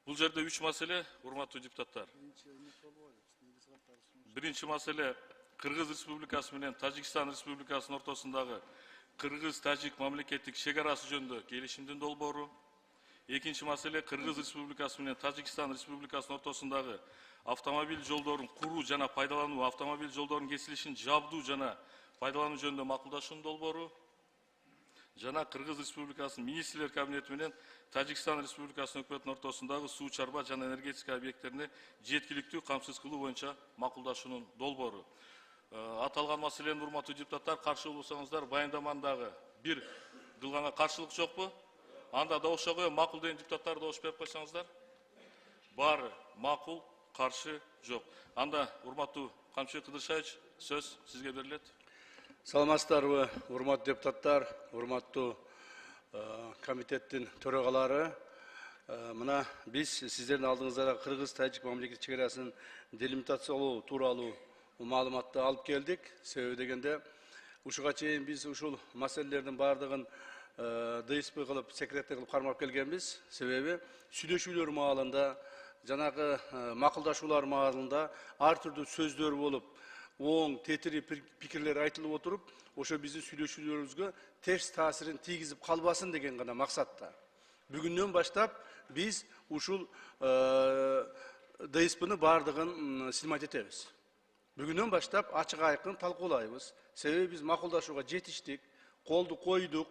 Бул жерде 3 маселе, урматтуу депутаттар. Биринчи маселе Кыргыз Республикасы менен Тажикстан Республикасынын ортосундагы Кыргыз-Тажик мамлекеттик чек арасы жөнүндө келишимдин долбоору. Экинчи маселе Кыргыз Республикасы менен Тажикстан Республикасынын ортосундагы автомобиль жолдорун куруу жана пайдалануу, автомобиль жолдорунун кесилишин жабдуу жана пайдалануу жөнүндө макулдашуунун долбоору. Жана Кыргыз Республикасынын министрлер кабинети менен Тажикстан Республикасынын өкмөтүнүн ортосундагы суу чарба жана энергетика объекттерине жеткиликтүү камсыз кылуу боюнча макулдашуунун долбоору. Аталган маселени урматтуу депутаттар каршы болсоңуздар, баяндамандагы бир кылганга каршылык жокпу? Анда добушка коем, макул деген депутаттар добуш берип койсоңуздар. Баары макул, каршы жок. Анда урматтуу Камчыбек Кыдыршаевич, сөз сизге берилет. Саламатсыздарбы, урматтуу депутаттар, урматтуу комитеттин төрагалары. Мына биз сиздердин алдыңыздарга Кыргыз-Тажик мамлекеттик чек арасын делимитациялоо тууралуу маалыматты алып келдик. Себеби дегенде, ушуга чейин биз ушул маселелердин баардыгын ДСП кылып, секретарь кылып кармап келгенбиз. Себеби сүйлөшүүлөр маалында, жанагы макулдашуулар маалында ар түрдүү сөздөр болуп, оң, тетири пикирлер айтылып отуруп, ошо биздин сүйлөшүүлөрүбүзгө терс таасирин тийгизип калбасын деген гана максатта. Бүгүндөн баштап биз ушул ДСПны баардыгын снимать этебиз. Бүгүндөн баштап ачык айкын талкуулайбыз. Себеби биз макулдашууга жетиштик, колду койдук.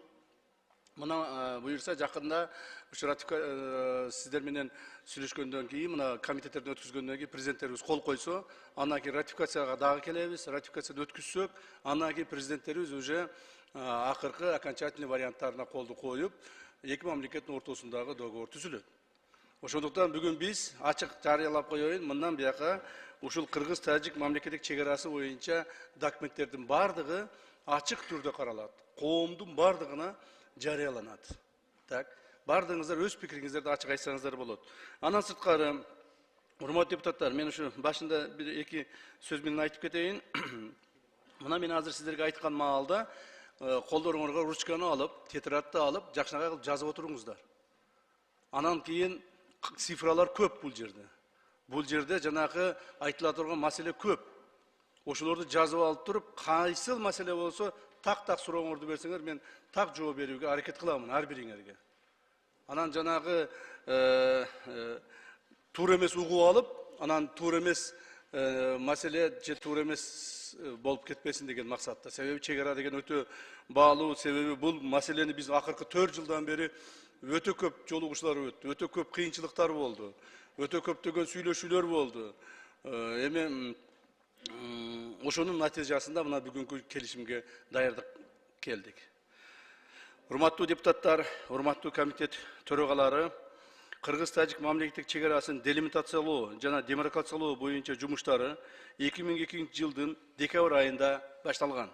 Мына буюрса жакында сиздер менен сүйлөшкөндөн кийин, мына комитеттерден өткүзгөндөн кийин президенттерибиз кол койсо, андан кийин ратификацияга дагы келебиз. Ратификацияны өткүзсөк, андан кийин президенттерибиз уже акыркы окончательный варианттарына колду коюп, эки мамлекеттин ортосундагы договор түзүлөт. Ошондуктан бүгүн биз ачык жарыялап коеюн, мындан бияка ушул Кыргыз-Тажик мамлекеттик чек арасы боюнча документтердин баардыгы ачык түрдө каралат. Коомдун баардыгына жарыяланат. Так, баардыгыңыздар өз пикириңиздерди ачык айтсаңыздар болот. Андан сырткары, урматтуу депутаттар, мен ушу башында бир эки сөз менен айтып кетейин. Мына мен азыр сиздерге айткан маалда колдоруңарга ручканы алып, тетрадты алып, жакшынакай кылып жазып отуруңуздар. Анан кийин цифралар көп бул жерде. Бул жерде жанагы айтыла турган маселе көп. Ошолорду жазып алып туруп, кайсыл маселе болсо так сурооңорду берсеңер, мен так жооп берүүгө аракет кыламын ар бириңерге. Анан жанагы туура эмес угуп алып, анан туура эмес маселе же туура эмес болуп кетпесин деген максатта. Себеби чек ара деген өтө баалуу, себеби бул маселени биз акыркы 4 жылдан бери өтө көп жолугушуулар өттү, өтө көп кыйынчылыктар болду, өтө көптөгөн сүйлөшүүлөр болду. Эми ошонун натыйжасында мына бүгүнкү келишимге даярдык келдик. Урматтуу депутаттар, урматтуу комитет төрагалары, Кыргыз-Тажик мамлекеттик чек арасын делимитациялоо жана демаркациялоо боюнча жумуштары 2002 жылдын декабрь айында башталган.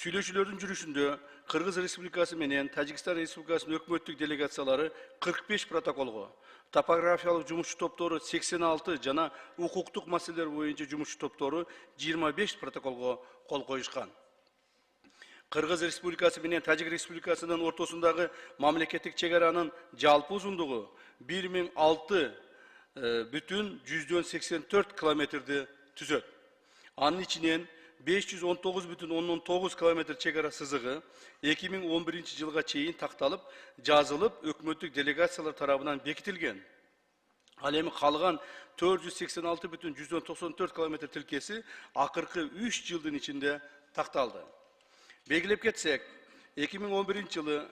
Сүйлөшүүлөрдүн жүрүшүндө Кыргыз Республикасы менен Тажикстан Республикасынын өкмөттүк делегациялары 45 протоколго, топографиялык жумушчу топтору 86 жана укуктук маселелер боюнча жумушчу топтору 25 протоколго кол коюшкан. Кыргыз Республикасы менен Тажик Республикасынын ортосундагы мамлекеттик чек аранын жалпы узундугу 1006,84 километрди түзөт. Анын ичинен 519,9 километр чек ара сызыгы 2011 жылга чейин такталып, жазылып, өкмөттүк делегациялар тарабынан бекитилген. Ал эми калган 486,194 километр тилкеси акыркы 3 жылдын ичинде такталды. Белгилеп кетсек, 2011 жылы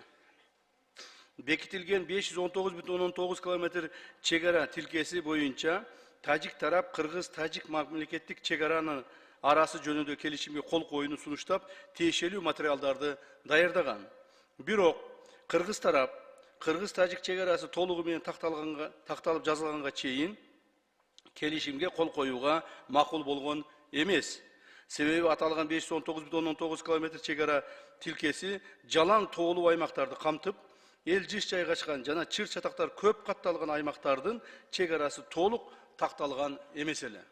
бекитилген 519,9 километр чек ара тилкеси боюнча Тажик тарап Кыргыз-Тажик мамлекеттик чек араны арасы жөнүндө келишимге кол коюуну сунуштап, тиешелүү материалдарды даярдаган. Бирок Кыргыз тарап Кыргыз-Тажик чек арасы толугу менен такталып жазылганга чейин келишимге кол коюуга макул болгон эмес. Себеби аталган 519,9 километр чек ара тилкеси жалаң тоолуу аймактарды камтып, эл жыш жайгашкан жана чыр чатактар көп катталган аймактардын чек арасы толук такталган эмес эле.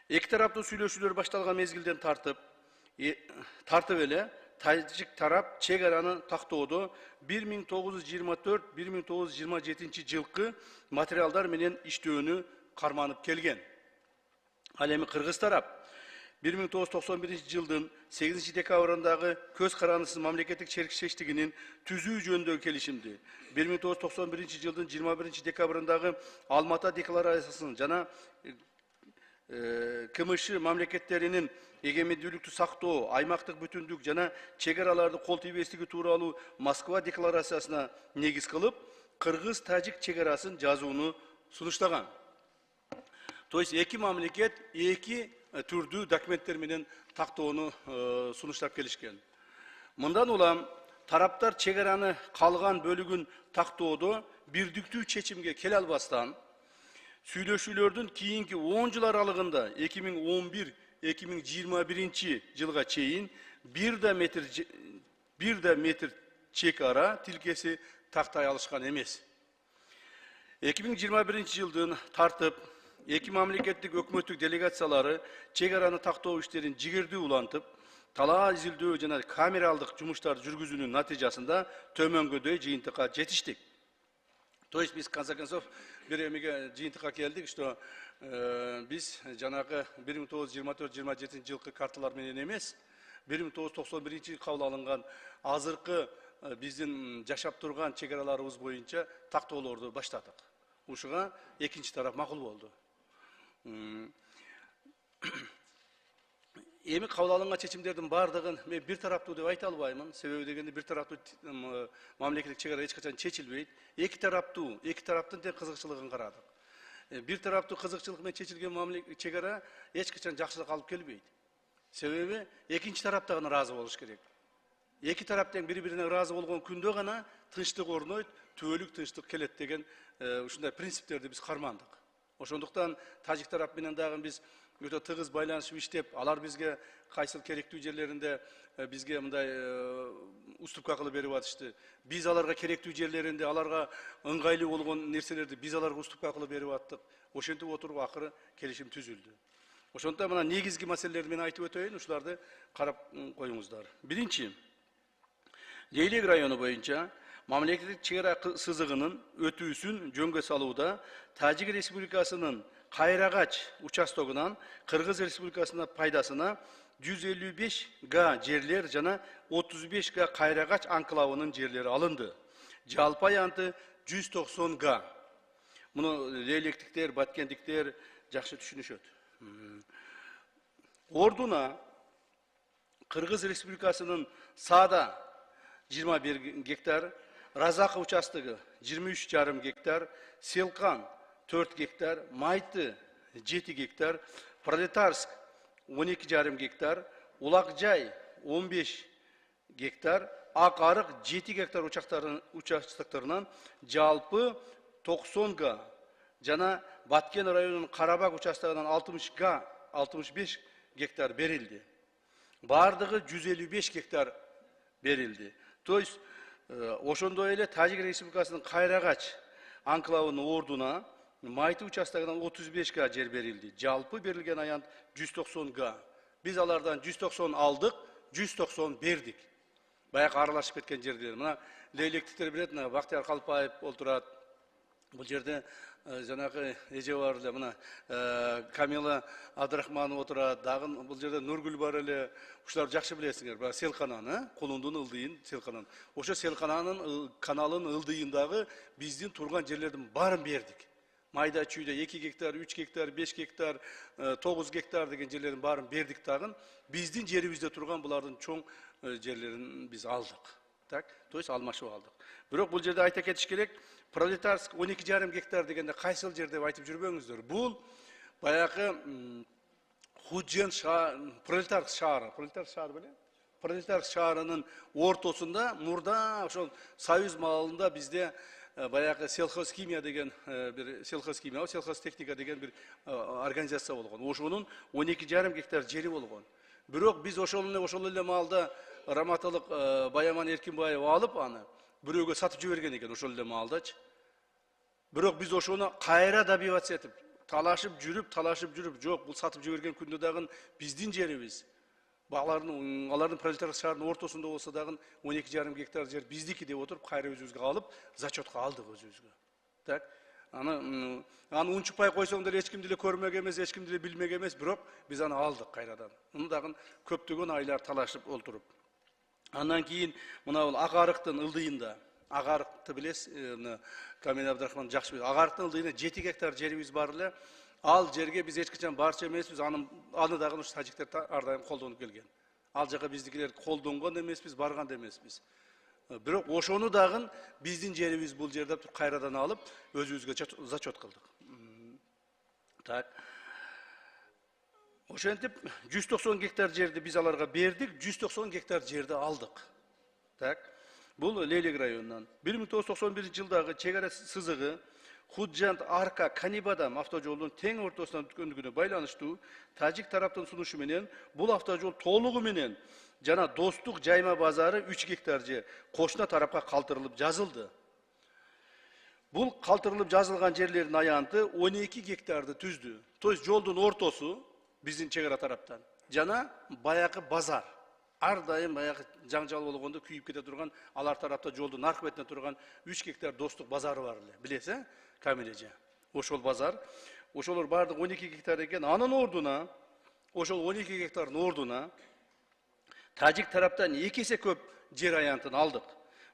Эки тараптуу сүйлөшүүлөр башталган мезгилден тартып эле тажик тарап чек араны тактоодо 1924-1927 жылкы материалдар менен иштөөнү карманып келген. Ал эми кыргыз тарап 1991 жылдын 8 декабрындагы көз карандысыз мамлекеттик сериктештигинин түзүү жөнүндөгү келишимди, 1991 жылдын 21 декабрындагы Алмата декларациясын жана КМШ мамлекеттеринин эгемендүүлүктү сактоо, аймактык бүтүндүк жана чек араларды кол тийбестиги тууралуу Москва декларациясына негиз кылып, кыргыз-тажик чек арасын жазууну сунуштаган. То есть эки мамлекет эки түрдүү документтер менен тактоону сунуштап келишкен. Мындан улам тараптар чек араны калган бөлүгүн тактоодо бирдиктүү чечимге келе албастан, сүйлөшүүлөрдүн кийинки 10 жыл аралыгында 2011-2021 жылга чейин 1 метр чек ара тилкеси тактай алышкан эмес. 2021 жылдын тартып эки мамлекеттик өкмөттүк делегациялары чек араны тактоо иштерин жигердүү улантып, талаа изилдөө жана камералдык жумуштарды жүргүзүүнүн натыйжасында төмөнгөдөй жыйынтыкка жетиштик. То есть biz конце концов bir эмеге жыйынтыкка келдик, что биз жанагы 1924-27 жылкы карталар менен эмес, 1991 жылы кабыл алынган азыркы биздин жашап турган чек араларыбыз боюнча тактоолорду баштадык. Ушуга экинчи тарап макул болду. Эми кабыл алынган чечимдердин бардыгын мен бир тараптуу деп айта албаймын. Себеби дегенде бир тараптуу мамлекеттик чек ара эч качан чечилбейт. Эки тараптын тең кызыкчылыгын карадык. Бир тараптуу кызыкчылык менен чечилген чек ара эч качан жакшылык алып келбейт. Себеби экинчи тарап да ыраазы болуш керек. Эки тарап тең бири-бирине ыраазы болгон күндө гана тынчтык орнойт, түбөлүк тынчтык келет деген ушундай принциптерди биз кармандык. Ошондуктан тажик тарап менен дагы биз өтө тыгыз байланышып иштеп, алар бизге кайсыл керектүү жерлеринде бизге мындай уступка кылып берип атышты. Биз аларга керектүү жерлеринде аларга ыңгайлуу болгон нерселерди биз аларга уступка кылып берип аттык. Ошентип отуруп акыры келишим түзүлдү. Ошондуктан мына негизги маселелерди мен айтып өтөйүн, ушуларды карап коюңуздар. Биринчи, Лейлек району боюнча мамлекеттик чек ара сызыгынын өтүүсүн жөнгө салууда Тажик Республикасынын Кайрагач участогунан Кыргыз Республикасына пайдасына 155 га жерлер жана 35 га Кайрагач анклавынын жерлери алынды. Жалпы аянты 190 га. Муну лейлектиктер, баткендиктер жакшы түшүнүшөт. Ордуна Кыргыз Республикасынын Саада 21 гектар, Разака участогы 23,5 гектар, Селкан 4 гектар, Майты 7 гектар, Пролетарск 12,5 гектар, Улакжай 15 гектар, Акарык 7 гектар участоктарынан жалпы 90 га жана Баткен районунун Карабак участогунан 65 гектар берилди. Бардыгы 155 гектар берилди. То есть ошондой эле Тажик Республикасынын Кайрагач анклавынын ордуна Майты участогунан 35 га жер берилди. Жалпы берилген аянт 190 га. Биз алардан 190 алдык, 190 бердик. Баягы аралашып кеткен жерлер. Мына лейлектиктер билет, Бактияр Калпаев олтурат. Бул жерде жанагы эже бар эле, мына Камила Абдрахманова отурат. Дагы бул жерде Нургүл бар эле. Ушуларды жакшы билесиңер. Баягы Селкананы, Кулундун ылдыйын Селканан. Ошо Селкананын каналынын ылдыйындагы биздин турган жерлердин баарын бердик. Майда чүйдө 2 гектар, 3 гектар, 5 гектар, 9 гектар деген жерлердин баарын бердик дагы. Биздин жерибизде турган булардын чоң жерлерин биз алдык. Так, то есть алмашып алдык. Бирок бул жерде айта кетиш керек, Пролетарск 12,5 гектар дегенде кайсыл жер деп айтып жүрбөңүздөр. Бул баягы Худжен Пролетарск шаары беле? Пролетарск шаарынын ортосунда мурда ошол Союз маалында бизде баягы сельхозхимия деген бир сельхозтехника деген бир организация болгон. Ошонун 12,5 гектар жери болгон. Бирок биз ошол эле маалда Раматылык Баяман Эркинбаев алып аны бирөөгө сатып жиберген экен ошол эле маалдачы. Бирок биз ошону кайра добиваться этип, талашып жүрүп, жок, бул сатып жиберген күндө дагы биздин жерибиз. Алардын пролетарлык шаарынын ортосунда болсо дагы 12,5 гектар жер биздики деп отуруп, кайра өзүбүзгө алып, зачетко алдык өзүбүзгө. Так. Аны унчукпай койсоң деле эч кимди эле көрмөк эмес, эч кимди эле билмек эмес, бирок биз аны алдык кайрадан. Муну дагы көптөгөн айлар талашып олтуруп. Андан кийин мына бул Ак арыктын ылдыйында, Ак арыкты билесиз, Камил Абдрахман жакшы билет. Ак арыктын ылдыйында 7 гектар жерибиз бар эле. Ал жерге биз эч качан барчу эмеспиз, аны дагы ушу тажиктер ар дайым колдонуп келген. Ал жака биздикилер колдонгон эмеспиз, барган да эмеспиз. Бирок ошону дагы биздин жерибиз бул жерде кайрадан алып, өзүбүзгө зачет кылдык. Так. Ошентип 190 гектар жерди биз аларга бердик, 190 гектар жерди алдык. Так. Бул Лейлек районунан 1991-жылдагы чек ара сызыгы Худжант Арка Канибадам автожолунун тең ортосунан өткөндүгүнө байланыштуу тажик тараптын сунушу менен бул автожол толугу менен жана Достук жайма базары 3 гектар жер кошуна тарапка калтырылып жазылды. Бул калтырылып жазылган жерлердин аянты 12 гектарды түздү. То есть жолдун ортосу биздин чек ара тараптан жана баягы базар. Ар дайым баягы жаңжал болгондо күйүп кете турган, алар тарапта жолдун аркы бетине турган 3 гектар Достук базары бар эле. Билесиз, Камил эже? Ошол базар, ошолор бардык 12 гектар экен. Анын ордуна, ошол 12 гектардын ордуна тажик тараптан 2 эсе көп жер аянтын алдык.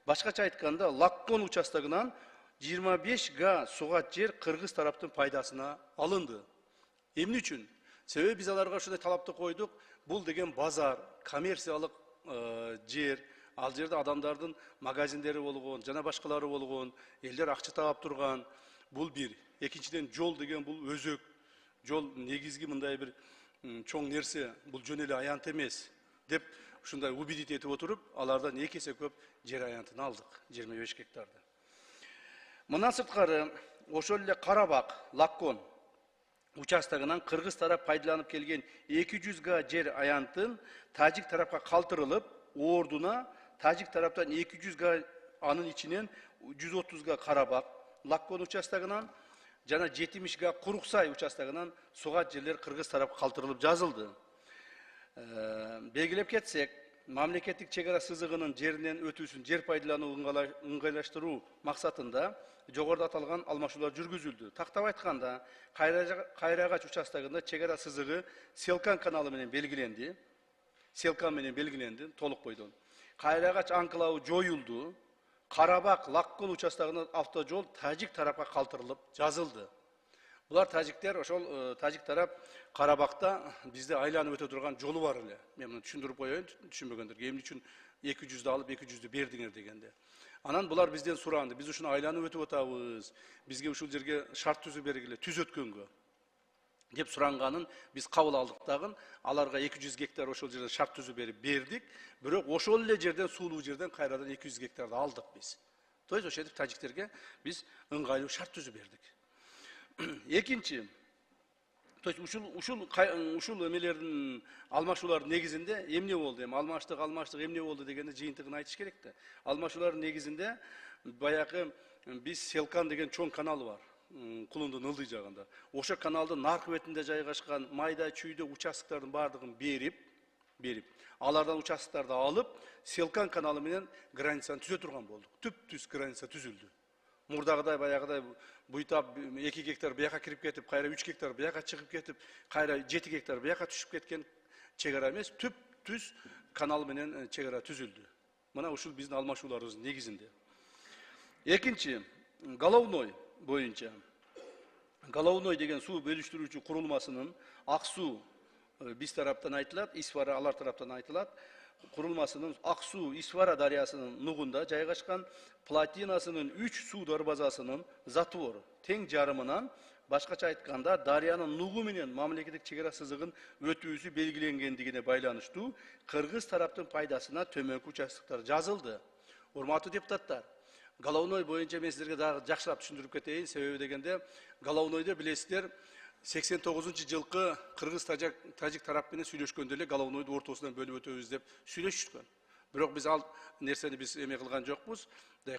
Башкача айтканда, Лаккон участогунан 25 га сугат жер кыргыз тараптын пайдасына алынды. Эмне үчүн? Себеби биз аларга ушундай талапты койдук. Бул деген базар, коммерциялык жер, ал жерде адамдардын магазиндери болгон, жана башкалары болгон, элдер акча таап турган. Бул бир. Экинчиден жол деген бул өзөк. Жол негизги мындай бир чоң нерсе, бул жөн эле аянт эмес деп ушундай убедить этип отуруп, алардан 2 эсе көп жер аянтын алдык, 25 гектарды. Мындан сырткары, ошол эле Карабак, Лаккон участогунан кыргыз тарап пайдаланып келген 200 га жер аянтын тажик тарапка калтырылып, ордуна тажик тараптан 200 га анын ичинен 130 га Карабак, Лаккон участогунан жана 70 га Куруксай участогунан сугат жерлер кыргыз тарапка калтырылып жазылды. Белгилеп кетсек, мамлекеттик чек ара сызыгынын жеринен өтүүсүн жер пайдаланууну ыңгайлаштыруу максатында жогоруда аталган алмашуулар жүргүзүлдү. Тактап айтканда, Кайрагач участогунда чек ара сызыгы Селкан каналы менен белгиленди. Селкан менен белгиленди толук бойдон. Кайрагач анклавы жоюлду. Карабак, Лаккон участогунда автожол тажик тарапка калтырылып жазылды. Булар тажиктер, ошол тажик тарап Карабакта бизде айланып өтө турган жолу бар эле. Мен муну түшүндүрүп коеюн, түшүнбөгөндөргө. Эмне үчүн 200'ды алып 200'ды бердиңер дегенде. Анан булар бизден суранды. Биз ушуну айланып өтүп атабыз. Бизге ушул жерге шарт түзүп бергиле, түз өткөнгө деп суранганын биз кабыл алдык дагы. Аларга 200 гектар ошол жерден шарт түзүп бердик. Бирок ошол эле жерден, суулуу жерден кайрадан 200 гектарды алдык биз. То есть ошентип тажиктерге биз ыңгайлуу шарт түзүп бердик. Экинчи, то есть ушул эмелердин алмашуулардын негизинде эмне болду? Эми алмаштык эмне болду дегенде жыйынтыгын айтыш керек да. Алмашуулардын негизинде баягы биз Селкан деген чоң канал бар. Кулундун ылдый жагында. Ошо каналдын наркы бетинде жайгашкан майда чүйдө участоктордун бардыгын берип, алардан участокторду алып, Селкан каналы менен границаны түзө турган болдук. Түп-түз граница түзүлдү. Мурдагыдай баягыдай буйтап 2 гектар бияка кирип кетип, кайра 3 гектар бияка чыгып кетип, кайра 7 гектар бияка түшүп кеткен чек ара эмес, түп-түз канал менен чек ара түзүлдү. Мына ушул биздин алмашууларыбыздын негизинде. Экинчи, Головной боюнча. Головной деген суу бөлүштүрүүчү курулмасынын ак суу биз тараптан айтылат, Исвара алар тараптан айтылат. Курулмасынын ак суу Исвара дарыясынын нугунда жайгашкан плотинасынын 3 суу дарбазасынын затвору тең жарымынан, башкача айтканда, дарыянын нугу менен мамлекеттик чек ара сызыгын өтүүсү белгиленгендигине байланыштуу кыргыз тараптын пайдасына төмөнкү участоктор жазылды. Урматтуу депутаттар, Головной боюнча мен сиздерге дагы жакшыраак түшүндүрүп кетейин. Себеби дегенде, Головнойдо билесиздер, 89-жылкы кыргыз тажик тарап менен сүйлөшкөндө эле Головнойду ортосунан бөлүп өтөбүз деп сүйлөшүшкөн. Бирок биз ал нерсени биз эме кылган жокпуз,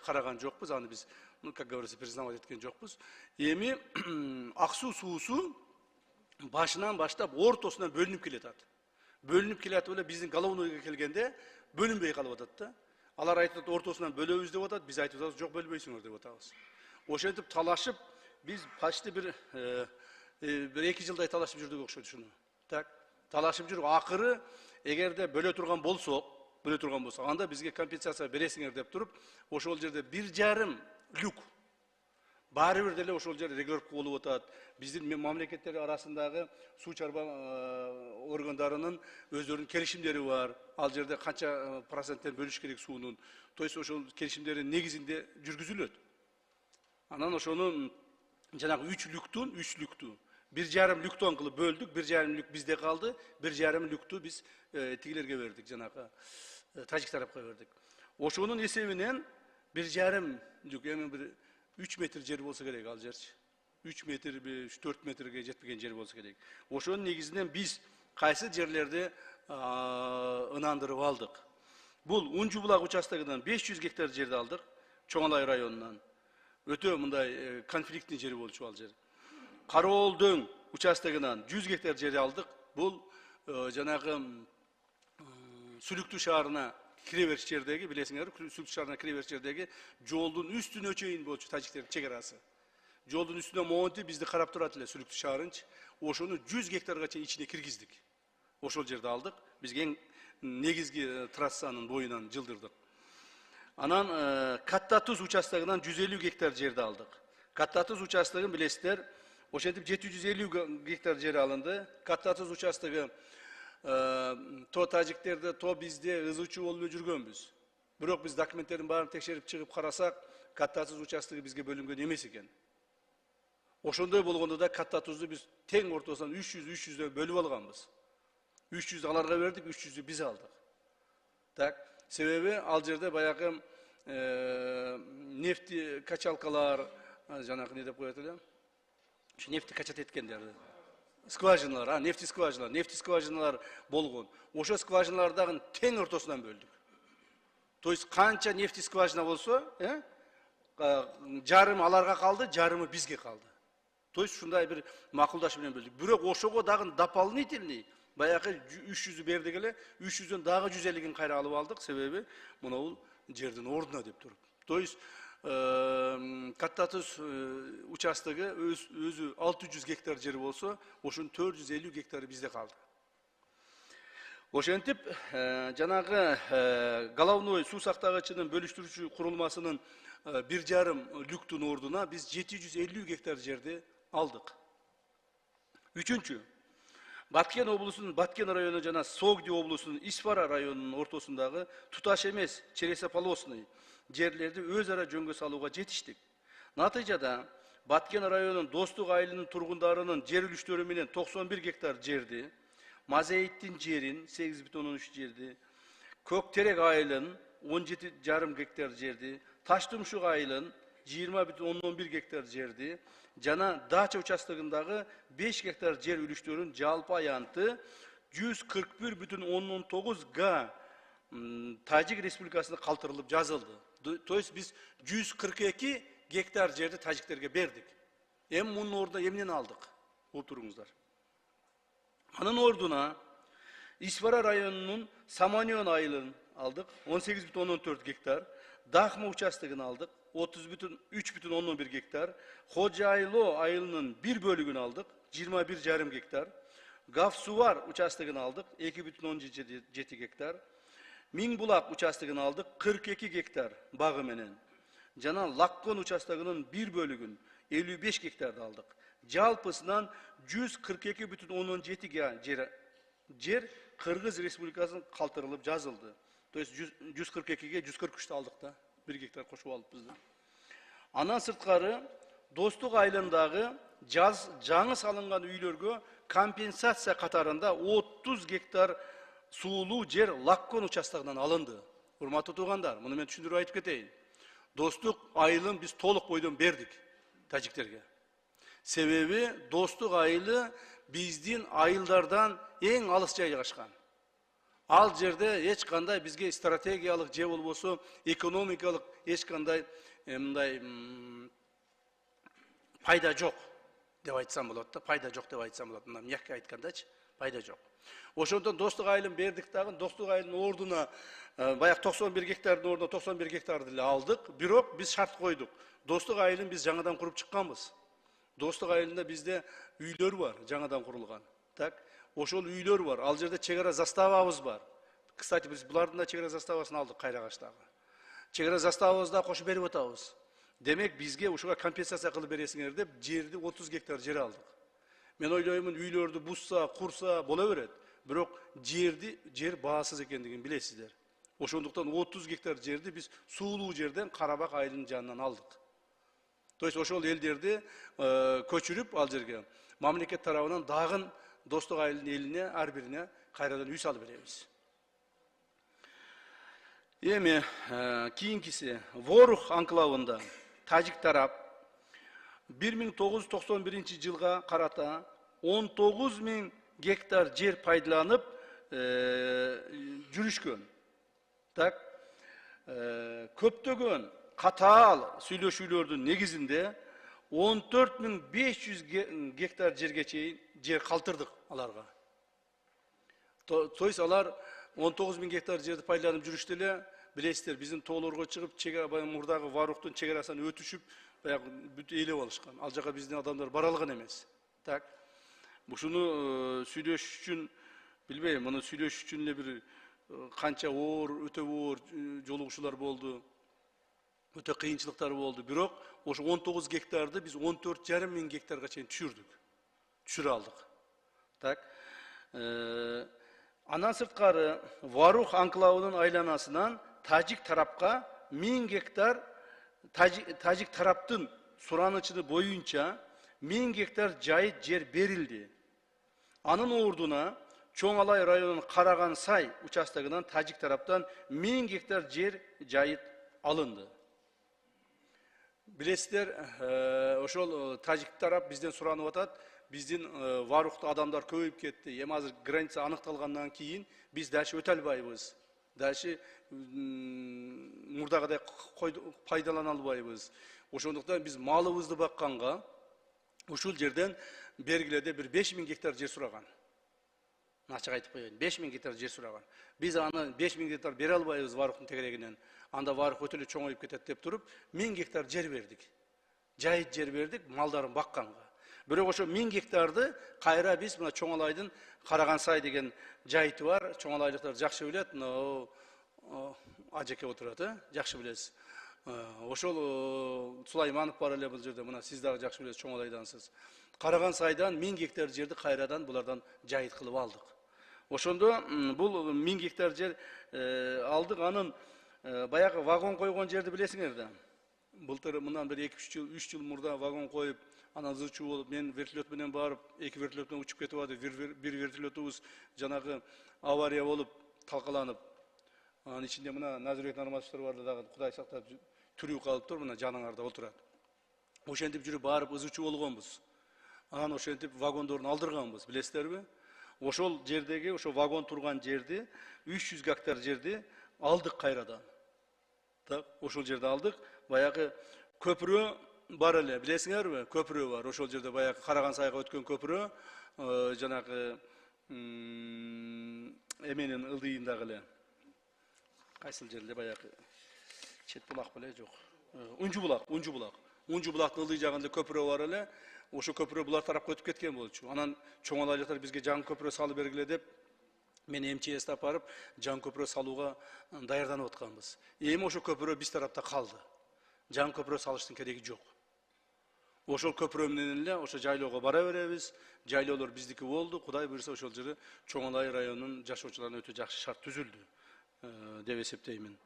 караган жокпуз, аны биз, как говорится, признавать эткен жокпуз. Эми ак суу суусу башынан баштап ортосунан бөлүнүп келатат. Bölünүп келатып эле биздин Головнойго келгенде бөлүнбөй калып атат да. Алар айтат ортосунан бөлөбүз деп атат, биз айтып атабыз жок бөлбөйсүңөр деп атабыз. Ошентип талашып биз почти бир 2 жылдай талашып жүрдүк окшойт ушуну. Так, талашып жүрүп акыры эгерде бөлө турган болсок, анда бизге компенсация бересиңер деп туруп, ошол жерде 1,5 люк баары бир деле ошол жерде регулировка болуп атат. Биздин мамлекеттер арасындагы суу чарба органдарынын өздөрүнүн келишимдери бар. Ал жерде канча проценттен бөлүш керек суунун. То есть ошол келишимдердин негизинде жүргүзүлөт. Анан ошону жанагы 3 люкту 1,5 люктон кылып бөлдүк, 1,5 люк бизде калды, 1,5 люкту биз тигилерге бердик, жанагы тажик тарапка бердик. Ошонун эсебинен 1,5 люк, эми бир 3 метр жер болсо керек ал жерчи. 3 метр, 4 метрге жетпеген жер болсо керек. Ошонун негизинен биз кайсы жерлерди ынандырып алдык. Бул Унжу булак участогунан 500 гектар жерди алдык, Чоңалай районунан. Өтө мындай конфликттин жери болчу ал жер. Кароолдың участогунан 100 гектар жер алдык. Бул жанагы Сүлүктүү шаарына кире бериш жердеги, билесиңер, Сүлүктүү шаарына кире бериш жердеги жолдун үстүнө чейин болчу тажиктердин чек арасы. Жолдун үстүнө монтип бизди карап турат эле Сүлүктүү шаарынчы. Ошону 100 гектарга чейин ичине киргиздик. Ошол жерди алдык. Бизге эң негизги трассанын боюнан жылдырдык. Анан Каттатуз участогунан 150 гектар жерди алдык. Каттатуз участогун билесиздер, ошентип 750 гектар жер алынды. Каттатуз участогу то тажиктерде, то бизде ызычуу болуп жүргөнбүз. Бирок биз документтердин баарын текшерип чыгып карасак, Каттатуз участогу бизге бөлүнгөн эмес экен. Ошондой болгондо да Каттатузду биз тең ортосунан 300 бөлүп алганбыз. 300 аларга бердик, 300 биз алдык. Так, себеби ал жерде баягы нефти качалкалар, жанагы не деп коет эле? Ошо нефти качат эткендерди. Скважиналар, нефти скважиналар болгон. Ошо скважиналардагы тең ортосунан бөлдүк. То есть канча нефти скважина болсо, жарымы аларга калды, жарымы бизге калды. То есть ушундай бир макулдашуу менен бөлдүк. Бирок ошого дагы дополнительный баягы 300 бердик эле, 300дөн дагы 150-ин кайра алып алдык, себеби мына жердин ордуна деп туруп. То есть Каттатуз участогу өзү 600 гектар жер болсо, ошонун 450 гектары бизде калды. Ошентип, жанагы Головной суу сактагычынын бөлүштүрүүчү курулмасынын 1,5 люктун ордуна биз 750 гектар жерди алдык. Үчүнчү, Баткен облусунун Баткен району жана Согди облусунун Исфара районунун ортосундагы туташ эмес Чересополосный жерлерди өз ара жөнгө салууга жетиштик. Натыйжада Баткен районунун Достук айылынын тургундарынын жер үлүштөрү менен 91 гектар жерди, Мазейиттин жерин 8,13 жерди, Көктерек айылын 17,5 гектар жерди, Таштумшук айылын 20,11 гектар жерди, жана Дача участогундагы 5 гектар жер үлүштөрүн жалпы аянты 141,19 га Тажик Республикасына калтырылып жазылды. То есть биз 142 гектар жерди тажиктерге бердик. Эми мунун ордуна эмнени алдык? Отуруңуздар. Анын ордуна Исфара районунун Саманион айылын алдык, 18,14 гектар, Дахма участогун алдык, 3,11 гектар, Ходжайло айылынын бир бөлүгүн алдык, 21,5 гектар, Гавсувар участогун алдык, 2,17 гектар, Миңбулак участогун алдык, 42 гектар багы менен. Жана Лаккон участогунун бир бөлүгүн 55 гектарды алдык. Жалпысынан 142,17 га жер Кыргыз Республикасынын калтырылып жазылды. То есть 142ге 143 алдык да, 1 гектар кошуп алыппыз да. Анан сырткары Достук айылындагы жаңы салынган үйлөргө компенсация катарында 30 гектар суулуу жер Лаккон участогунан алынды. Урматтуу туугандар, муну мен түшүндүрүп айтып кетейин. Достук айылын биз толук бойдон бердик тажиктерге. Себеби Достук айылы биздин айылдардан эң алыс жайгашкан. Ал жерде эч кандай бизге стратегиялык же болбосо экономикалык эч кандай мындай пайда жок деп айтсам болот да, пайда жок деп айтсам болот. Мына мягко айткандачы, пайда жок. Ошондон Достук айылын бердик дагы, Достук айылынын ордуна баягы 91 гектардын ордуна 91 гектарды эле алдык. Бирок биз шарт койдук. Достук айылын биз жаңадан куруп чыкканбыз. Достук айылында бизде үйлөр бар, жаңадан курулган. Так, ошол үйлөр бар. Ал жерде чек ара заставабыз бар. Кстати, биз булардын да чек ара заставасын алдык Кайрагачтагы. Чек ара заставабызды да кошуп берип атабыз. Демек бизге ушуга компенсация кылып бересиңер деп жерди 30 гектар жер алдык. Мен ойлоймун, үйлөрдү бузса, курса боло берет. Бирок жер баасыз экендигин билесиздер. Ошондуктан 30 гектар жерди биз суулуу жерден Карабак айылынын жанынан алдык. То есть ошол элдерди көчүрүп ал жерге мамлекет тарабынан дагы Достук айылынын элине ар бирине кайрадан үй салып беребиз. Эми кийинкиси Ворух анклавында тажик тарап 1991 жылга карата 19 000 гектар жер пайдаланып жүрүшкөн. Так, көптөгөн катаал сүйлөшүүлөрдүн негизинде 14 500 гектар жерге чейин жер калтырдык аларга. То есть алар 19 000 гектар жерди пайдаланып жүрүштө эле, билесиздер, биздин тоолорго чыгып, мурдагы Варухтун чек арасынан өтүшүп, баягы бүт ээлеп алышкан. Ал жака биздин адамдар бара алган эмес. Так, ушуну сүйлөшүш үчүн, билбейм, муну сүйлөшүш үчүн эле бир канча өтө оор жолугушуулар болду. Өтө кыйынчылыктар болду. Бирок ошо 19 гектарды биз 14,5 000 гектарга чейин түшүрө алдык. Так, андан сырткары Варух анклавынын айланасынан тажик тарапка 1000 гектар, тажик тараптын суранычы боюнча 1000 гектар жайыт жер берилди. Анын ордуна Чоң Алай районунун Караган Сай участогунан тажик тараптан 1000 гектар жер жайыт алынды. Билесиздер, ошол тажик тарап бизден суранып атат. Биздин Варухта адамдар көбөйүп кетти. Эми азыр граница аныкталгандан кийин биз дальше өтө албайбыз. Дальше мурдагыдай пайдалана албайбыз. Ошондуктан биз малыбызды бакканга ушул жерден бергиледе бир 5000 гектар жер сураган. Ачык айтып коеюн, 5000 гектар жер сураган. Биз аны 5000 гектар бере албайбыз Варухтун тегерегинен. Анда Варух өтө эле чоңоюп кетет деп туруп, 1000 гектар жер бердик. Жайыт жер бердик малдарын бакканга. Бирок ошо 1000 гектарды кайра биз мына Чоң Алайдын Караган Сай деген жайыты бар. Чоң Алайлыктар жакшы билет, ажеке отурат, жакшы билесиз. Ошол Сулайманов бар эле бул жерде, мына сиз дагы жакшы билесиз, Чоң Алайдансыз. Караган Сайдан 1000 гектар жерди кайрадан булардан жайыт кылып алдык. Ошондо бул 1000 гектар жер алдык. Анын баягы вагон койгон жерди билесиңер да. Былтыр мындан бери 2-3 жыл мурда вагон коюп, анан зычуу болуп, мен вертолет менен барып, 2 вертолет менен учуп кетип ады. Бир вертолетубуз жанагы авария болуп, талкаланып. Анын ичинде мына Назирбек Нарматовдор бар дагы, Кудай сактап түрүп калыптыр, мына жаныңарда отурат. Ошентип жүрүп барып ызычуу болгонбуз. Анан ошентип вагондорун алдырганбыз, билесиздерби? Ошол жердеги, ошо вагон турган жерди, 300 гектар жерди алдык кайрадан. Так, ошол жерди алдык. Баягы көпүрө бар эле, билесиңерби? Көпүрө бар. Ошол жерде баягы Караган Сайга өткөн көпүрө, жанагы эменин ылдыйындагы эле. Кайсыл жерде баягы чет булак беле жок. Унжу булак. Унжу булактын ылдый жагында көпүрө бар эле. Ошо көпүрө булар тарапка өтүп кеткен болчу. Анан Чоң Алайлыктар бизге жаңы көпүрө салып бергиле деп, мен МЧС апарып, жаңы көпүрө салууга даярданып атканбыз. Эми ошо көпүрө биз тарапта калды. Жаңы көпүрө салыштын кереги жок. Ошол көпүрө менен эле ошо жайлоого бара беребиз. Жайлоолор биздики болду. Кудай буйрса ошол жерде Чоң Алай районунун жашоочуларына өтө жакшы шарт түзүлдү деп эсептеймин.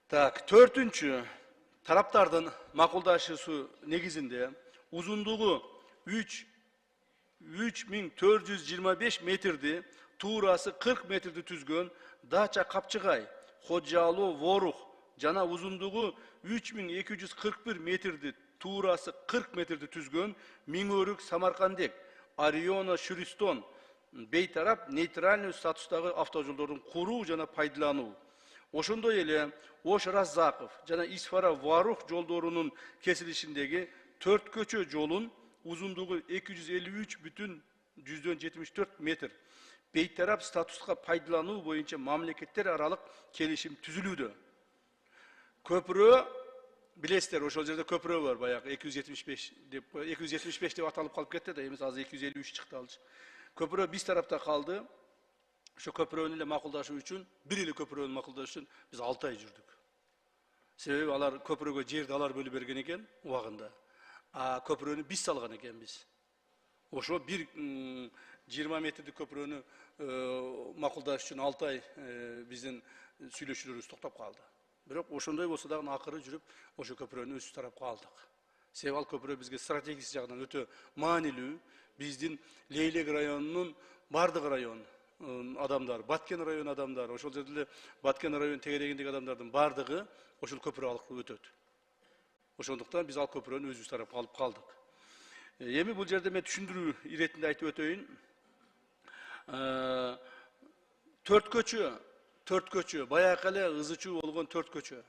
Так, 4-үнчү тараптардын макулдашуусу негизинде узундугу 3425 метрди, туурасы 40 метрди түзгөн Дача Капчыгай, Ходжалуу Ворух жана узундугу 3241 метрди, туурасы 40 метрди түзгөн Миңөрүк Самаркандек, Ариона Шүристон бейтарап нейтральный статустагы автожолдордун куруу жана пайдалануу. Ошондой эле Ош Раззаков жана Исфара Варух жолдорунун кесилишиндеги 4 көчө жолун узундугу 253,5 174 метр. Бейтарап статуска пайдалануу боюнча мамлекеттер аралык келишим түзүлүүдө. Көпүрө билесиздер, ошол жерде көпүрө бар, баягы 275 деп аталып калып кетти да, эмес азыр 253 чыкты алчы. Көпүрө биз тарапта калды. Ошо көпүрөнү эле макулдашуу үчүн, бир эле көпүрөнү макулдашуу үчүн биз 6 ай жүрдүк. Себеби алар көпүрөгө жерди алар бөлүп берген экен убагында. А көпүрөнү биз салган экенбиз. Ошо бир 20 метрдик көпүрөнү макулдаш үчүн 6 ай биздин сүйлөшүүлөрүбүз токтоп калды. Бирок ошондой болсо дагы акыры жүрүп ошо көпүрөнү өз тарапка алдык. Себеби ал көпүрө бизге стратегиялык жагынан өтө маанилүү. Биздин Лейлек районунун бардык район адамдар, Баткен район адамдар, ошол жерде эле Баткен район тегерегиндеги адамдардын бардыгы ошол көпүрө аркылуу өтөт. Ошондуктан биз ал көпүрөнү өзүбүз тарапка алып калдык. Эми бул жерде мен түшүндүрүү иретинде айтып өтөйүн. 4 көчө, баягы эле ызы чуу болгон 4 көчө.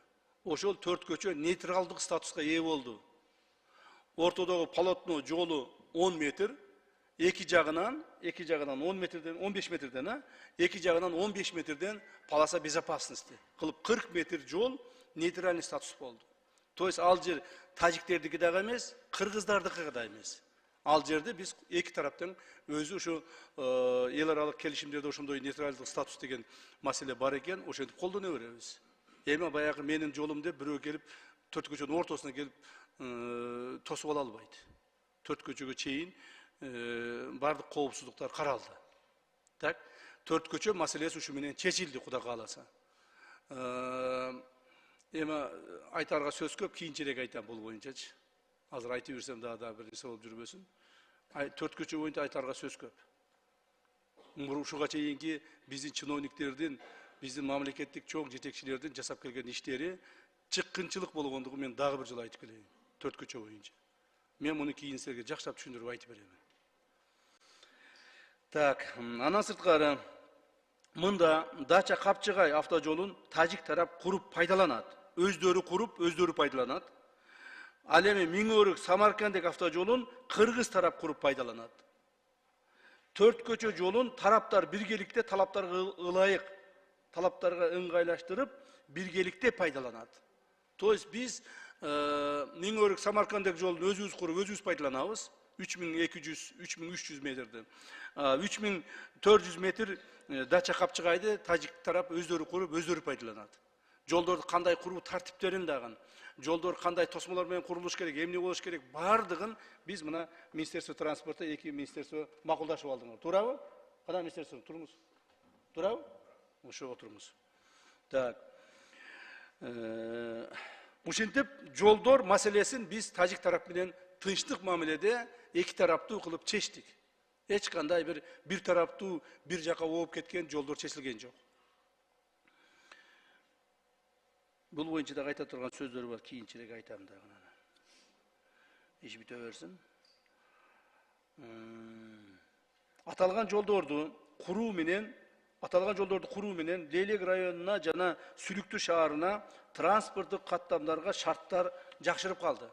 Ошол 4 көчө нейтралдык статуска ээ болду. Ортодогу полотно жолу 10 метр, эки жагынан 10 метрден 15 метрден, эки жагынан 15 метрден полоса безопасности кылып 40 метр жол нейтральный статус болду. То есть ал жер тажиктердики дагы эмес, кыргыздардыкы да эмес. Ал жерде биз эки тараптын өзү ошо эл аралык келишимдерде ошондой нейтралдык статус деген маселе бар экен, ошентип колдоно беребиз. Эми баягы менин жолум деп бирөө келип 4 көчөнүн ортосуна келип тосуп ала албайт. 4 көчөгө чейин бардык коопсуздуктар каралды. Так, 4 көчө маселеси ушу менен чечилди, Кудай кааласа. Эми айтарга сөз көп, кийинчерээк айтам бул боюнчачы. Азыр айтып берсем дагы бир нерсе болуп жүрбөсүн. 4 көчө боюнча айтарга сөз көп. Ушуга чейинки биздин чиновниктердин, биздин мамлекеттик чоң жетекчилердин жасап келген иштери чыккынчылык болгондугун мен дагы бир жолу айтып келейин. 4 көчө боюнча. Мен муну кийин силерге жакшылап түшүндүрүп айтып берем. Так, андан сырткары мында Дача Капчыгай автожолун тажик тарап куруп пайдаланат. Өздөрү куруп, өздөрү пайдаланат. Ал эми Миңөрүк Самаркандек автожолун кыргыз тарап куруп пайдаланат. 4 көчө жолун тараптар биргеликте талаптарга ылайык, талаптарга ыңгайлаштырып, биргеликте пайдаланат. То есть биз Миңөрүк Самаркандек жолун өзүбүз куруп, өзүбүз пайдаланабыз. 3200-3300 метрден. 3400 метр Дача Капчыгайды тажик тарап өздөрү куруп, өздөрү пайдаланат. Жолдорду кандай куруу тартиптерин дагы, жолдор кандай тосмолор менен курулуш керек, эмне болуш керек, бардыгын биз мына Министерство транспорта, эки министерство макулдашып алдыңар. Туурабы? Кандай министерство? Туруңуз. Туурабы? Ошого отурмуз. Так. Ушинтип жолдор маселесин биз тажик тарап менен тынчтык мамиледе эки тараптуу кылып чечтик. Эч кандай бир тараптуу бир жака ооп кеткен жолдор чечилген жок. Бул боюнча да айта турган сөздөр бар, кийинчерээк айтам дагы. Иш бүтө берсин. Аталган жолдорду куруу менен Лейлек районуна жана Сүлүктүү шаарына транспорттук каттамдарга шарттар жакшырып калды.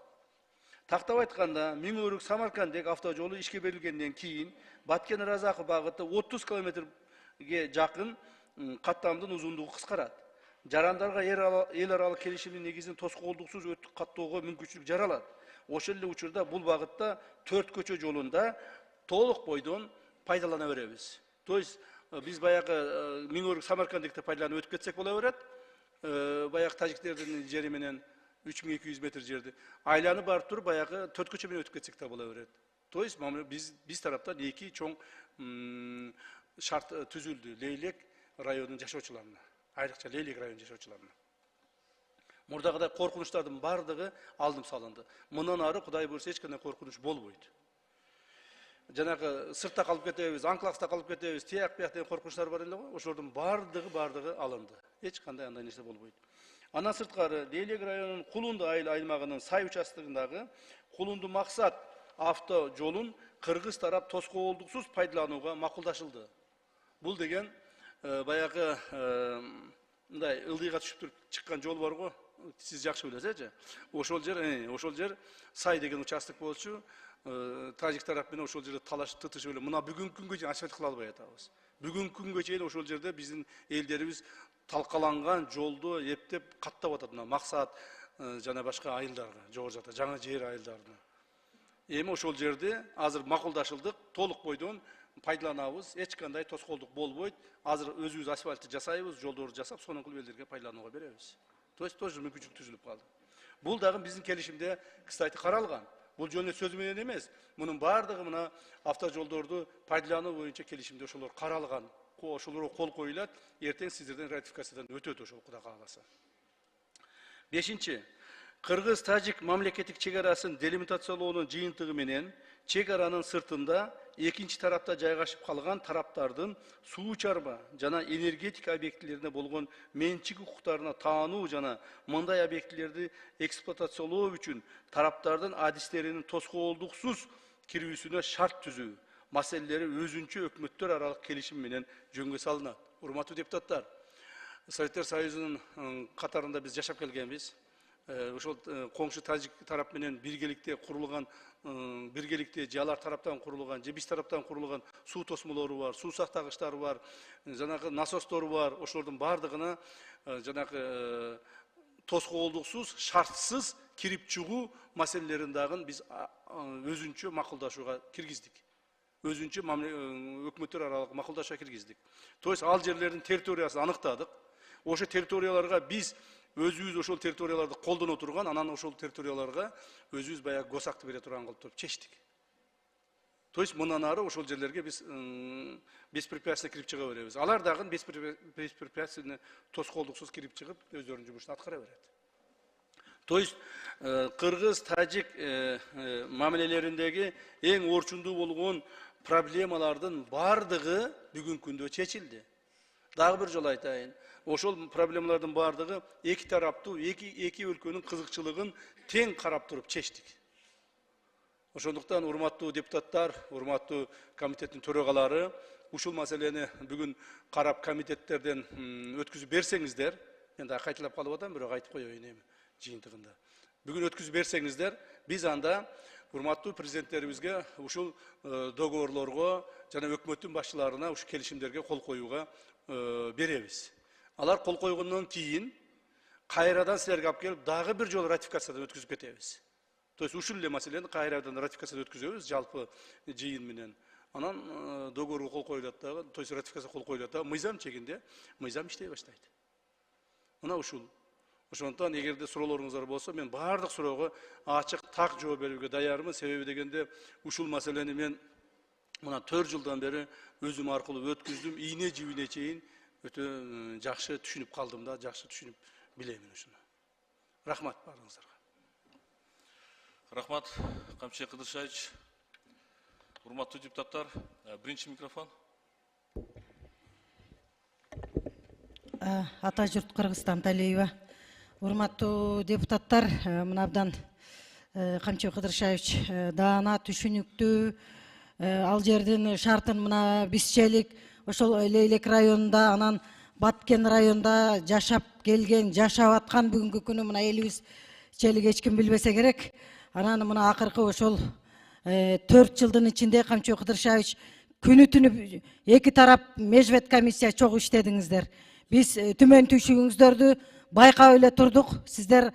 Тактап айтканда, Миңөрүк Самаркандек автожолу ишке берилгенден кийин Баткен Разаков багыты 30 километрге жакын каттамдын узундугу кыскарат. Жарандарга эл аралык келишимдин негизинде тоскоолдуксуз өтүп каттоого мүмкүнчүлүк жаралат. Ошол эле учурда бул багытта 4 көчө жолунда толук бойдон пайдалана беребиз. То есть биз баягы Миңөрүк Самаркандекте пайдаланып өтүп кетсек боло берет. Баягы тажиктердин жери менен 3200 метр жерди айланып барып туруп баягы 4 көчө менен өтүп кетсек да боло берет. То есть биз тараптан эки чоң шарт түзүлдү Лейлек районунун жашоочуларына, айрыкча Лейлек районунун жашоочуларына. Мурдагыдай коркунучтардын бардыгы алдым салынды. Мындан ары Кудай буйрса эч кандай коркунуч болбойт. Жанагы сыртта калып кетебиз, анклавда калып кетебиз, тияк бияк деген коркунучтар бар эле го, ошолордун бардыгы алынды. Эч кандай андай нерсе болбойт. Андан сырткары Лейлек районунун Кулунду айыл аймагынын Сай участогундагы Кулунду Максат авто жолун кыргыз тарап тоскоолдуксуз пайдаланууга макулдашылды. Бул деген баягы мындай ылдыйга түшүп чыккан жол бар го, сиз жакшы билесизчи. Ошол жер Сай деген участок болчу. Тажик тарап менен ошол жерде талаш тытышып эле мына бүгүнкү күнгө чейин асфальт кыла албай атабыз. Бүгүнкү күнгө чейин ошол жерде биздин элдерибиз талкаланган жолду эптеп каттап атат. Мына Максат жана башка айылдарга, жогору жакта жаңы жер айылдарына. Эми ошол жерде азыр макулдашылдык, толук бойдон пайдаланабыз, эч кандай тоскоолдук болбойт. Азыр өзүбүз асфальтты жасайбыз, жолдорду жасап, сонун кылып элдерге пайдаланууга беребиз. То есть тоже мүмкүнчүлүк түзүлүп калды. Бул дагы биздин келишимде, кстати, каралган. Бул жөн эле сөз менен эмес. Мунун баардыгы мына автожолдорду пайдалануу боюнча келишимде ошолор каралган. Ошолорго кол коюлат. Эртең сиздерден ратификациядан өтөт ошол, Кудай кааласа. 5. Кыргыз-Тажик мамлекеттик чек арасын делимитациялоонун жыйынтыгы менен чек аранын сыртында экинчи тарапта жайгашып калган тараптардын суу чарба жана энергетика объектилерине болгон менчик укуктарына таануу жана мындай объектилерди эксплуатациялоо үчүн тараптардын адистеринин тоскоолдуксуз кирүүсүнө шарт түзүү маселелери өзүнчө өкмөттөр аралык келишим менен жөнгө салынат. Урматтуу депутаттар, Советтер Союзунун катарында биз жашап келгенбиз. Ошол коңшу Тажик тарап менен биргеликте курулган, биргеликте же алар тараптан курулган, же биз тараптан курулган суу тосмолору бар, суу сактагычтары бар, жанагы насостор бар. Ошолордун баардыгына жанагы тоскоолдуксуз, шартсыз кирип чыгуу маселелерин дагы биз өзүнчө макулдашууга киргиздик. Өзүнчө өкмөттөр аралык макулдашууга киргиздик. То есть ал жерлердин территориясын аныктадык. Ошо территорияларга биз өзүбүз ошол территорияларды колдоно турган, анан ошол территорияларга өзүбүз баягы госакты бере турган кылып туруп чечтик. То есть мындан ары ошол жерлерге биз беспрепятственно кирип чыга беребиз. Алар дагы беспрепятственно тоскоолдуксуз кирип чыгып өздөрүнүн жумушун аткара берет. То есть кыргыз-тажик мамилелериндеги эң орчундуу болгон проблемалардын баардыгы бүгүнкү күндө чечилди. Дагы бир жолу айтайын. Ошол проблемалардын баардыгы эки тараптуу, эки өлкөнүн кызыкчылыгын тең карап туруп чечтик. Ошондуктан урматтуу депутаттар, урматтуу комитеттин төрагалары, ушул маселени бүгүн карап комитеттерден өткүзүп берсеңиздер, мен да кайталап калып атам, бирок айтып коеюн эми жыйынтыгында. Бүгүн өткүзүп берсеңиздер, биз анда урматтуу президенттерибизге ушул договорлорго жана өкмөттүн башчыларына ушул келишимдерге кол коюуга беребиз. Алар кол койгондон кийин кайрадан силерге алып келип дагы бир жолу ратификациядан өткүзүп кетебиз. То есть ушул эле маселени кайрадан ратификациядан өткүзөбүз жалпы жыйын менен. Анан договорго кол коюлат дагы, то есть ратификацияга кол коюлат дагы, мыйзам чегинде мыйзам иштей баштайт. Мына ушул. Ошондуктан эгерде суроолоруңуздар болсо, мен баардык суроого ачык так жооп берүүгө даярмын. Себеби дегенде ушул маселени мен мына 4 жылдан бери өзүм аркылуу өткүздүм, ийне жибине чейин өтө жакшы түшүнүп калдым да, жакшы түшүнүп билемин ушуну. Рахмат баарыңыздарга. Рахмат, Камчы Кыдыршаевич. Урматтуу депутаттар, биринчи микрофон. Ата журт Кыргызстан Талиева. Урматтуу депутаттар, мынабдан Камчы Кыдыршаевич даана түшүнүктүү, ал жердин шартын мына бизчелик ошол Лейлек районунда, анан Баткен районунда жашап келген, жашап аткан бүгүнкү күнү мына элибизчелик эч ким билбесе керек. Анан мына акыркы ошол 4 жылдын ичинде Камчы Кыдыршаевич күнү түнү эки тарап межбет комиссия чогуу иштедиңиздер. Биз түмөн түйшүгүңүздөрдү байкап эле турдук. Сиздер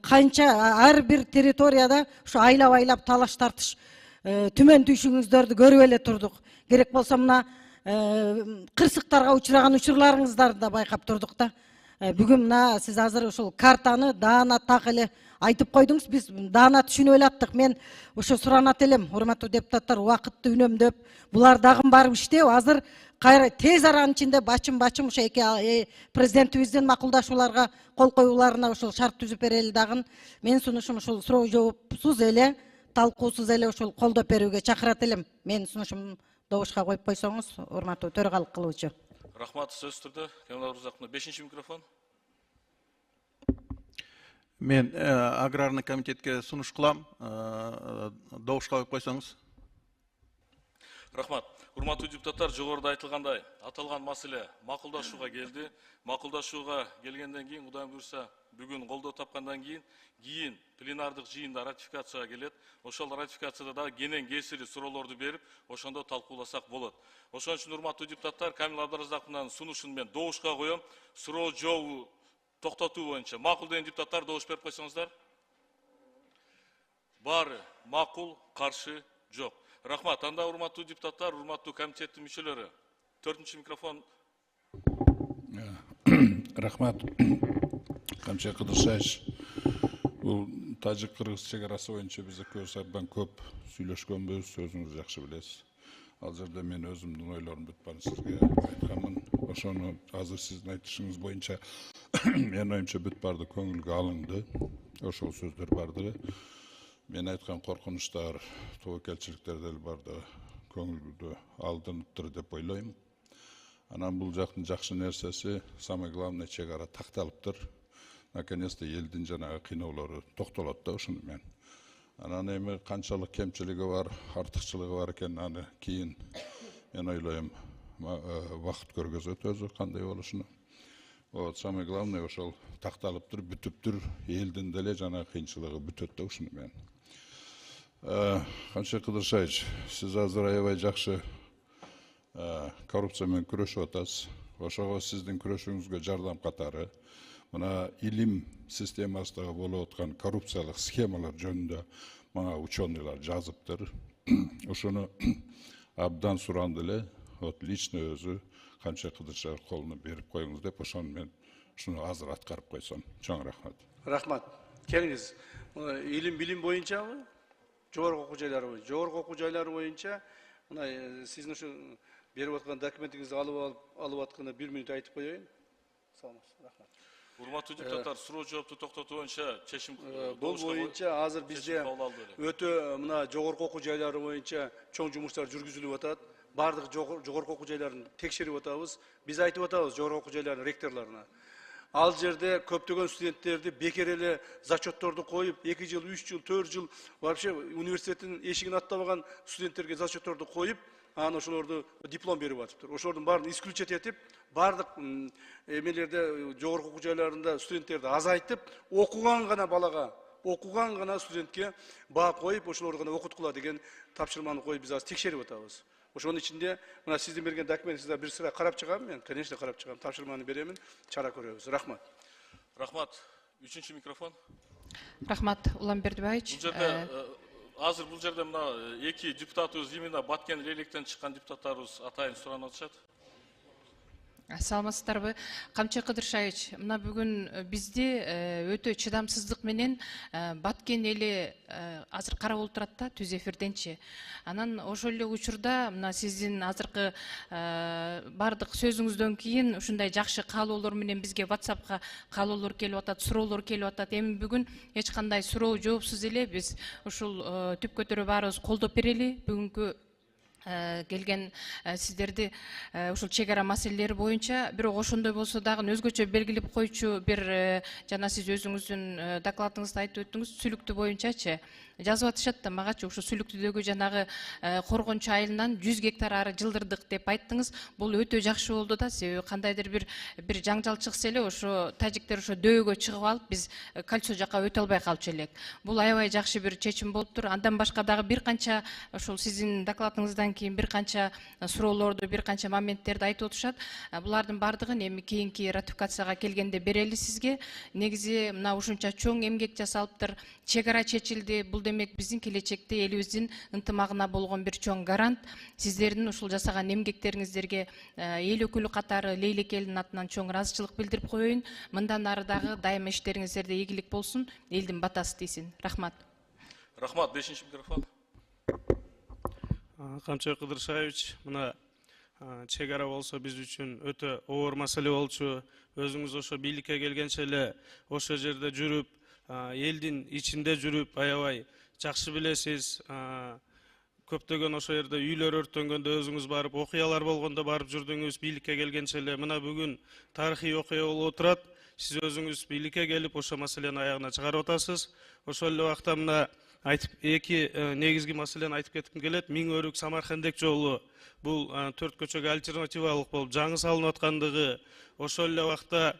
канча ар бир территорияда ушу айлап талаш тартыш түмөн түйшүгүңүздөрдү көрүп эле турдук. Керек болсо мына кырсыктарга учураган учурларыңыздарды да байкап турдук да. Бүгүн мына сиз азыр ушул картаны даана так эле айтып койдуңуз. Биз даана түшүнүп эле аттык. Мен ошо суранат элем, урматтуу депутаттар, убакытты үнөмдөп, булар дагы барып иштеп, азыр кайра тез аранын ичинде бачым ошо эки президентибиздин макулдашууларга кол коюуларына ошол шарт түзүп берели дагы. Мен сунушум ушул суроо жоопсуз эле, талкуусуз эле ушул колдоп берүүгө чакырат элем. Мен сунушум добушка коюп койсоңуз, урматтуу төрагалык кылуучу. Рахмат, сөз түрдө. Кемал Рузакмына 5-чи микрофон. Мен аграрный комитетке сунуш кылам, добушка коюп койсоңуз. Рахмат. Урматтуу депутаттар, жогоруда айтылгандай, аталган маселе макулдашууга келди. Макулдашууга келгенден кийин, Кудайым буйрса, бүгүн колдоо тапкандан кийин пленардык жыйында ратификацияга келет. Ошол ратификацияда дагы кенен кесири суроолорду берип, ошондо талкууласак болот. Ошон үчүн урматтуу депутаттар, Камил Абдыразаковдун сунушун мен добушка коем. Суроо жообу токтотуу боюнча макул деген депутаттар добуш берип койсоңуздар. Баары макул, каршы жок. Рахмат. Анда урматтуу депутаттар, урматтуу комитеттин мүчөлөрү. 4-чү микрофон. Рахмат. Камча Кыдыршаевич, бул тажик-кыргыз чегарасы боюнча биз экөөбүз абдан көп сүйлөшкөнбүз, өзүңүз жакшы билесиз. Ал жерде мен өзүмдүн ойлорумду бүт сизге айтканмын. Ошону азыр сиздин айтышыңыз боюнча менин оюмча бүт барды көңүлгө алынды. Ошол сөздөр бардыгы. Мен айткан коркунучтар, тобокелчиликтер деле бардыгы көңүлдү алдыныптыр деп ойлойм. Анан бул жактын жакшы нерсеси, самое главное, чегара такталыптыр. Наконец-то элдин жанагы кыйноолору токтолот да ушуну мен. Анан эми канчалык кемчилиги бар, артыкчылыгы бар экенин аны кийин мен ойлойм вакыт көргөзөт өзү кандай болушуну. Вот, самое главное, ошол такталыптыр, бүтүптүр, элдин деле жанагы кыйынчылыгы бүтөт да ушуну мен. Камча Кыдыршаевич, сиз азыр аябай жакшы коррупция менен күрөшүп атасыз. Ошого сиздин күрөшүңүзгө жардам катары мына илим системасындагы болуп аткан коррупциялык схемалар жөнүндө мага ученыйлар жазыптыр. Ошону абдан суранды эле, вот лично өзү Камча Кыдыршаев колуна берип коюңуз деп, ошону мен ушуну азыр аткарып койсом. Чоң рахмат. Рахмат. Келиңиз. Илим билим боюнчабы? Жогорку окуу жайлары боюнча. Жогорку окуу жайлары боюнча мына сиздин ушу берип аткан документиңизди алып атканда 1 минут айтып коеюн. Рахмат. Урматтуу депутаттар, суроо жоопту токтотуу боюнча чечим Бул боюнча азыр бизде өтө мына жогорку окуу жайлары боюнча чоң жумуштар жүргүзүлүп атат. Бардык жогорку окуу жайларын текшерип атабыз. Биз айтып атабыз жогорку окуу жайларынын ректорлоруна. Ал жерде көптөгөн студенттерди бекер эле зачетторду коюп, 2 жыл, 3 жыл, 4 жыл вообще университеттин эшигин аттабаган студенттерге зачетторду коюп, анан ошолорду диплом берип атыптыр. Ошолордун баарын исключить этип, бардык эмелерде жогорку окуу жайларында студенттерди азайтып, окуган гана студентке баа коюп, ошолорду гана окуткула деген тапшырманы коюп биз азыр текшерип атабыз. Ошонун ичинде мына сиздин берген документиңизди бир сыра карап чыгам мен, конечно карап чыгам, тапшырманы беремин, чара көрөбүз. Рахмат. Рахмат. 3-чү микрофон. Рахмат, Улам Бердибаевич. Азыр бул жерде мына 2 депутатыбыз именно Баткен Лелектен чыккан депутаттарыбыз атайын суранып атышат. Саламатсыздарбы? Камча Кыдыршаевич, мына бүгүн бизде өтө чыдамсыздык менен Баткен эли азыр карап отурат да түз эфирденчи. Анан ошол эле учурда мына сиздин азыркы бардык сөзүңүздөн кийин ушундай жакшы каалоолор менен бизге WhatsAppка каалоолор келип атат, суроолор келип атат. Эми бүгүн эч кандай суроо жоопсуз эле биз ушул түп көтөрө баарыбыз колдоп берели. Бүгүнкү келген сиздерди ушул чегара маселелери боюнча, бирок ошондой болсо дагы өзгөчө белгилеп койчу бир жана сиз өзүңүздүн докладыңызда айтып өттүңүз, сүлүктүү боюнчачы жазып атышат да магачы ушу сүлүктүүдөгү жанагы коргончу айылынан 100 гектар ары жылдырдык деп айттыңыз. Бул өтө жакшы болду да, себеби кандайдыр бир жаңжал чыкса эле ошо тажиктер ошо дөөгө чыгып алып, биз кольцо жака өтө албай калчу элек. Бул аябай жакшы бир чечим болуптур. Андан башка дагы бир канча ошол сиздин докладыңыздан кийин бир канча суроолорду, бир канча моменттерди айтып отушат. Булардын бардыгын эми кийинки ратификацияга келгенде берели сизге. Негизи мына ушунча чоң эмгек жасалыптыр, чегара чечилди. Бул демек биздин келечекте элибиздин ынтымагына болгон бир чоң гарант. Сиздердин ушул жасаган эмгектериңиздерге эл өкүлү катары Лейлек элдин атынан чоң ыраазычылык билдирип коеюн. Мындан ары дагы дайыма иштериңиздерде ийгилик болсун, элдин батасы тийсин. Рахмат. Рахмат. 5-чи микрофон. Камча Кыдыршаевич, мына чегара болсо биз үчүн өтө оор маселе болчу. Өзүңүз ошо бийликке келгенче эле ошо жерде жүрүп, элдин ичинде жүрүп, аябай жакшы билесиз. Көптөгөн ошо жерде үйлөр өрттөнгөндө өзүңүз барып, окуялар болгондо барып жүрдүңүз, бийликке келгенче эле. Мына бүгүн тарыхый окуя болуп отурат. Сиз өзүңүз бийликке келип ошо маселени аягына чыгарып атасыз. Ошол эле убакта мына эки негизги маселени айтып кетким келет. Миң өрүк Самаркандек жолу бул 4 көчөгө альтернативалык болуп жаңы салынып аткандыгы, ошол эле убакта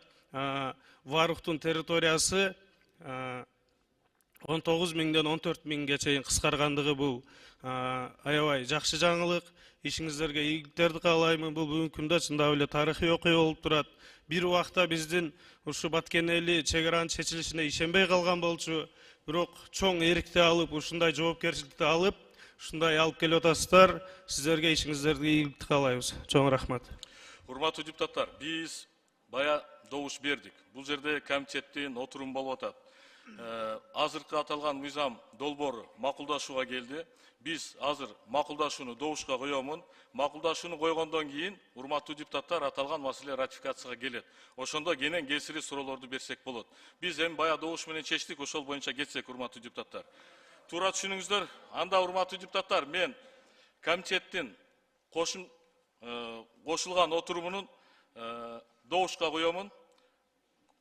Варуктун территориясы 19 миңден 14 миңге чейин кыскаргандыгы бул аябай жакшы жаңылык. Ишиңиздерге ийгиликтерди каалаймын. Бул бүгүнкү күндө чындап эле тарыхый окуя болуп турат. Бир убакта биздин ушу Баткен эли чек аранын чечилишине ишенбей калган болчу. Бирок чоң эрикти алып, ушундай жоопкерчиликти алып, ушундай алып келип атасыздар. Сиздерге ишиңиздерге ийгиликти каалайбыз. Чоң рахмат. Урматтуу депутаттар, биз бая добуш бердик. Бул жерде комитеттин отуруму болуп атат. Азыркы аталган мыйзам долбоору макулдашууга келди. Биз азыр макулдашууну добушка коёмун. Макулдашууну койгондон кийин, урматтуу депутаттар, аталган маселе ратификацияга келет. Ошондо кенен кесири суроолорду берсек болот. Биз эми бая добуш менен чечтик, ошол боюнча кетсек, урматтуу депутаттар. Туура түшүнүңүздөр. Анда, урматтуу депутаттар, мен комитеттин кошулган отурумунун добушка коёмун.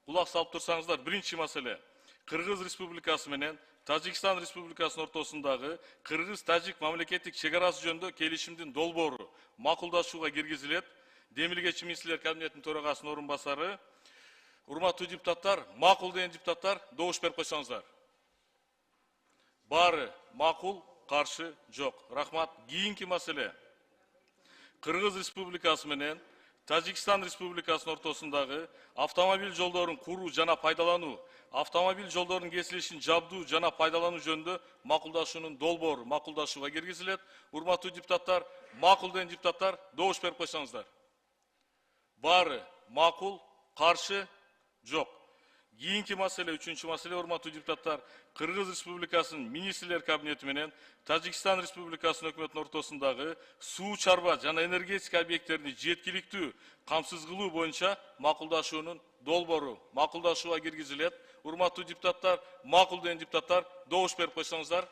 Кулак салып турсаңыздар, биринчи маселе Кыргыз Республикасы менен Тажикстан Республикасынын ортосундагы Кыргыз-Тажик мамлекеттик чек арасы жөнүндө келишимдин долбоору макулдашууга киргизилет. Демилгечи министрлер кабинетинин төрагасынын орун басары. Урматтуу депутаттар, макул деген депутаттар, добуш берип койсоңуздар. Баары макул, каршы жок. Рахмат. Кийинки маселе Кыргыз Республикасы менен Тажикстан Республикасынын ортосундагы автомобиль жолдорун куруу жана пайдалануу, автомобиль жолдорунун кесилишин жабдуу жана пайдалануу жөнүндө макулдашуунун долбоору макулдашууга киргизилет. Урматтуу депутаттар, макул деген депутаттар, добуш берип койсоңуздар. Баары макул, каршы жок. Кийинки маселе, үчүнчү маселе, урматтуу депутаттар, Кыргыз Республикасынын министрлер кабинети менен Тажикстан Республикасынын өкмөтүнүн ортосундагы суу чарба жана энергетика объекттерин жеткиликтүү камсыз кылуу боюнча макулдашуунун долбоору макулдашууга киргизилет. Урматтуу депутаттар, макул деген депутаттар, добуш берип койсоңуздар.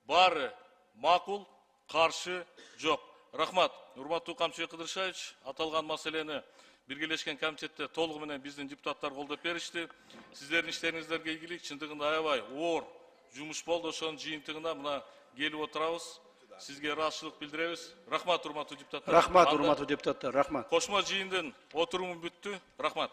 Баары макул, каршы жок. Рахмат. Урматтуу Камчыбек Кыдыршаевич, аталган маселени биргелешкен комитетте толугу менен биздин депутаттар колдоп беришти. Сиздердин иштериңиздерге ийгилик, чындыгында аябай оор жумуш болду. Ошонун жыйынтыгына мына келип отурабыз. Сизге ыраазычылык билдиребиз. Рахмат, урматтуу депутаттар. Рахмат, урматтуу депутаттар. Рахмат. Кошмо жыйындын отуруму бүттү. Рахмат.